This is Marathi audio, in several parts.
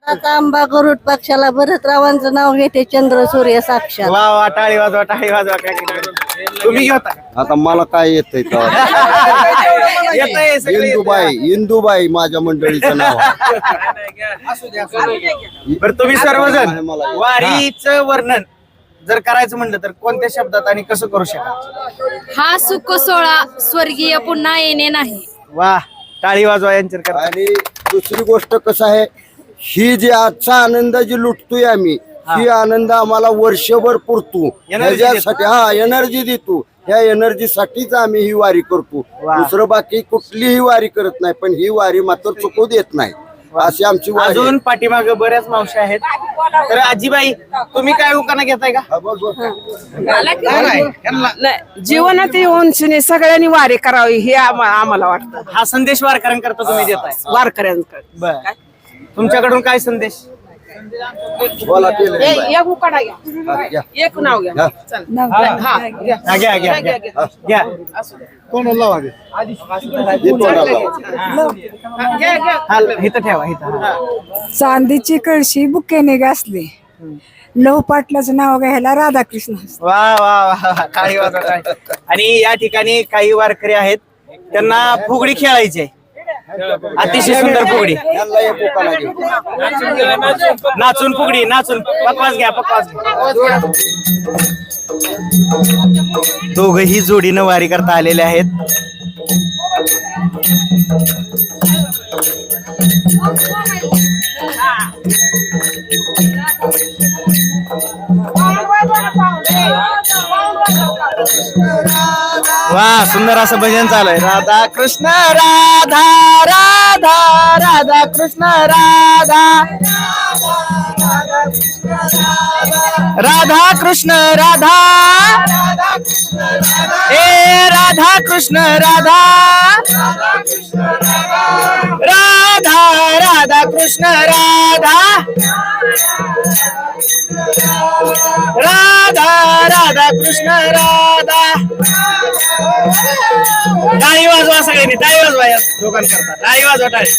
आता आंबा गरुड पक्षाला भरतरावांचं नाव घेते चंद्र सूर्य साक्षात. वा वा, टाळी वाजवा, टाळी वाजवा. काय तुम्ही घेता आता मला काय येतंय येतंय सगळं इंदुबाई इंदुबाई माझ्या मंडळीचं नाव आहे. बरं, तुम्ही सर्वजण मला येत. वारीचं वर्णन जर करायचं म्हणलं तर कोणत्या शब्दात आणि कसं करू शकाल? हा सुख सोहळा स्वर्गीय पुन्हा येणे नाही. वा, टाळी वाजवा यांच्या. आणि दुसरी गोष्ट कसं आहे, ही जी आजचा आनंद जी लुटतोय आम्ही, ही आनंद आम्हाला वर्षभर पुरतो. ह्याच्यासाठी एनर्जी देतो. ह्या एनर्जीसाठीच आम्ही ही वारी करतो. दुसरं बाकी कुठलीही वारी करत नाही, पण ही वारी मात्र चुकू देत नाही. अशी आमची वारी आहे. अजून पाठीमागे बऱ्याच मावशी आहेत. तर आजीबाई, तुम्ही काय उकाना घेताय का? हा, बस, बस. जीवनात येऊन सगळ्यांनी वारी करावी हे आम्हाला वाटतं. हा संदेश वारकऱ्यांकरता तुम्ही देताय. वारकऱ्यांकडे बर, तुमच्याकडून काय संदेश? बोला केलं. एक उकाडा घ्या, घ्या. एक नाव घ्या. घ्या. चल. हा, घ्या. हा, घ्या घ्या घ्या घ्या. हा, इथं ठेवा, इथं. चांदीची कळशी बुक्याने घासली, लव पाटलाचं नाव घ्यायला राधाकृष्ण. वा वा वा, टाळी वाजवा, टाळी. आणि या ठिकाणी काही वारकरी आहेत, त्यांना फुगडी खेळायची आहे. अतिशय सुंदर फुगडी. यांना एक उकाना घेऊ. नाचून फुगडी, नाचून. पकवास घ्या, पकवास घ्या. दोघही जोडीनं वारी करता आलेले आहेत. वा, सुंदर असं भजन चालू आहे. राधा कृष्ण राधा राधा राधा कृष्ण राधा राधा कृष्ण राधा ए राधा कृष्ण राधा राधा राधा कृष्ण राधा राधा राधा कृष्ण राधा. टाळी वाजवा सगळ्यांनी, टाळी वाजवा. या दोघांकरता टाळी वाजवा, टाळी.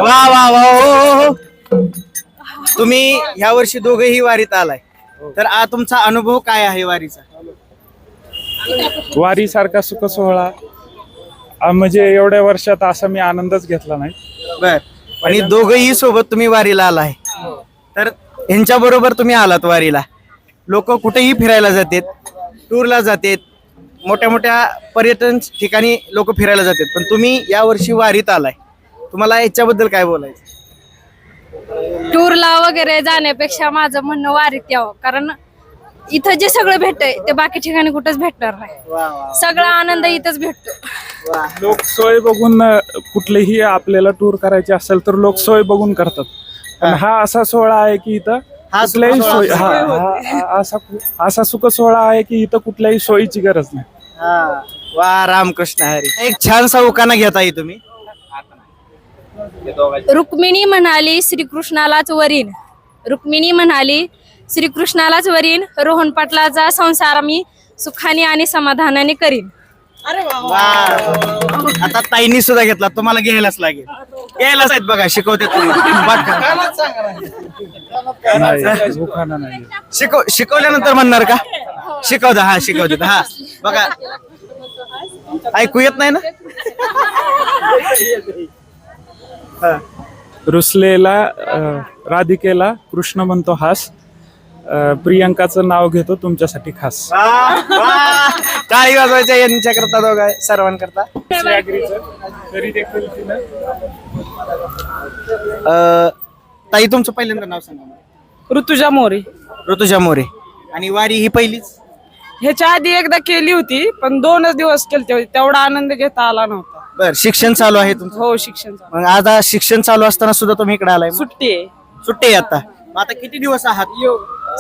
वा वा वा. तुम्ही ह्या वर्षी दोघेही वारीत आलाय, तर तुमचा अनुभव काय आहे वारीचा? वारी सारखा सुख सोहळा म्हणजे एवढ्या वर्षात असा मी आनंदच घेतला नाही. बर, आणि दोघही सोबत तुम्ही वारीला आलाय, तर ह्यांच्या बरोबर तुम्ही आलात वारीला. लोक कुठेही फिरायला जातात, टूरला जातात, मोठ्या मोठ्या पर्यटन ठिकाणी लोक फिरायला जातात, पण तुम्ही या वर्षी वारीत आलाय. तुम्हाला याच्याबद्दल काय बोलायचं? टूरला वगैरे जाण्यापेक्षा माझं म्हणणं वारीत यावं, कारण इथं जे सगळं भेटतंय ते बाकी ठिकाणी कुठंच भेटणार नाही. सगळा आनंद इथंच भेटतो. लोक सोय बघून कुठलेही आपल्याला टूर करायचे असेल तर लोक सोय बघून करतात, पण हा असा सोहळा आहे की इथं कुठल्याही सोय असा सुख सोहळा आहे की इथं कुठल्याही सोयीची गरज नाही. वा, रामकृष्ण हरी. एक छानसा उकाना घेताय तुम्ही. रुक्मिणी म्हणाली श्रीकृष्णालाच वरीन, रुक्मिणी म्हणाली श्रीकृष्णालाच वरीन, रोहन पाटलाचा संसार मी सुखाने आणि समाधानाने करीन. वा, आता ताईंनी सुद्धा घेतला, तुम्हाला घ्यायलाच लागेल. घ्यायलाच आहेत बघा, शिकवते तुम्ही. शिकवल्यानंतर म्हणणार का? शिकवता, हा शिकवते. हा बघा, ऐकू येत नाही ना? रुसलेला राधिकेला कृष्ण म्हणतो हास, प्रियंकाचं नाव घेतो तुमच्यासाठी खास. टाळी वाजवायच्या यांच्याकरता, दोघा सर्वांकरता. तरी देखील तिनं ताई, तुमचं पहिल्यांदा नाव सांगा. ऋतुजा मोरे. ऋतुजा मोरे. आणि वारी ही पहिलीच? ह्याच्या आधी एकदा केली होती, पण 2च दिवस केलते होते, तेवढा आनंद घेता आला नव्हता. बर, शिक्षण चालू आहे तुमचं? हो, शिक्षण चालू. मग आज शिक्षण चालू असताना सुद्धा तुम्ही इकडे आलाय? सुट्टी आहे. सुट्टी आहे आता. मग आता किती दिवस आहात?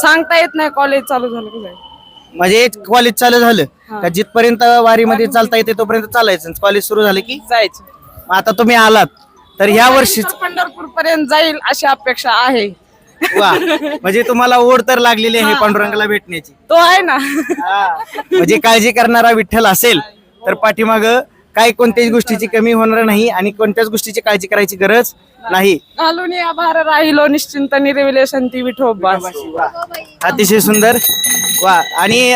सांगता येत नाही, कॉलेज चालू झालं की जाईल. म्हणजे कॉलेज चालू झालं का जिथपर्यंत वारीमध्ये चालता येते तोपर्यंत चालायचं, कॉलेज सुरू झालं की जायचं. मग आता तुम्ही आलात तर ह्या वर्षी पंढरपूर पर्यंत जाईल अशी अपेक्षा आहे. वा, म्हणजे तुम्हाला ओढ तर लागलेली आहे पांडुरंगाला भेटण्याची. तो आहे ना. म्हणजे काळजी करणारा विठ्ठल असेल तर पाठीमाग काही कोणत्याच गोष्टीची कमी होणार नाही आणि कोणत्याच गोष्टीची काळजी करायची गरज नाही. घालून या भार राहिलो निश्चिंत निर्विले संती विठोबा. अतिशय सुंदर. वा, आणि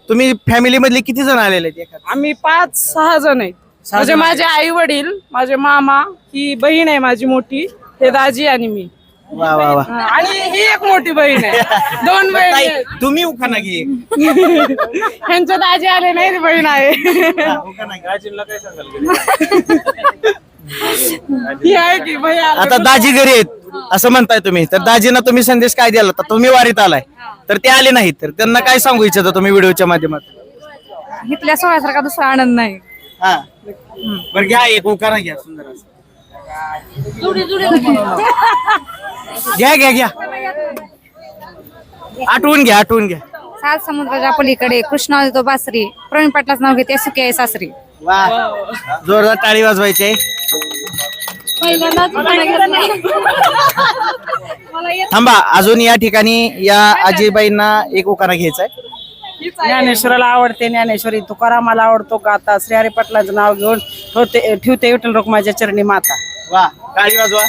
तुम्ही फॅमिली मधले किती जण आलेले आहेत? आम्ही 5-6 जण आहेत. म्हणजे माझे आई वडील, माझे मामा, ही बहीण आहे माझी मोठी, हे दाजी आणि मी. वा वा वा. आणि ही एक मोठी बहीण आहे. 2 बहीण ताई, आहेत. तुम्ही उखाणा घे. ह्यांचे दाजी आले नाही, ती बहीण आहे. ही आहे की भैया. आता दाजी घरी आहेत असं म्हणताय तुम्ही, तर दाजींना तुम्ही संदेश काय द्याल? तर तुम्ही वारीत आलाय तर ते आले नाहीत, तर त्यांना काय सांगू इच्छिता तुम्ही व्हिडिओच्या माध्यमातून? इथल्या सोहळ्यासारखा दुसरा आनंद नाही. हा, बरं घ्या, एक उखाणा घ्या सुंदर असं. घ्या घ्या घ्या, आठवून घ्या, आठवून घ्या. 7 समुद्राच्या पलीकडे कृष्णा तो बासरी, प्रवीण पाटलाच नाव घेते सुखी आहे सासरी. वा, जोरदार टाळी वाजवायची आहे. थांबा, अजून या ठिकाणी या आजीबाईंना एक उखाणा घ्यायचा आहे. ज्ञानेश्वराला आवडते ज्ञानेश्वरी, तुकारामाला आवडतो गाता, श्रीहरी पाटलाचं नाव घेऊन ठेवते विठ्ठल रुक्माच्या चरणी माता. वा, टाळी वाजवा.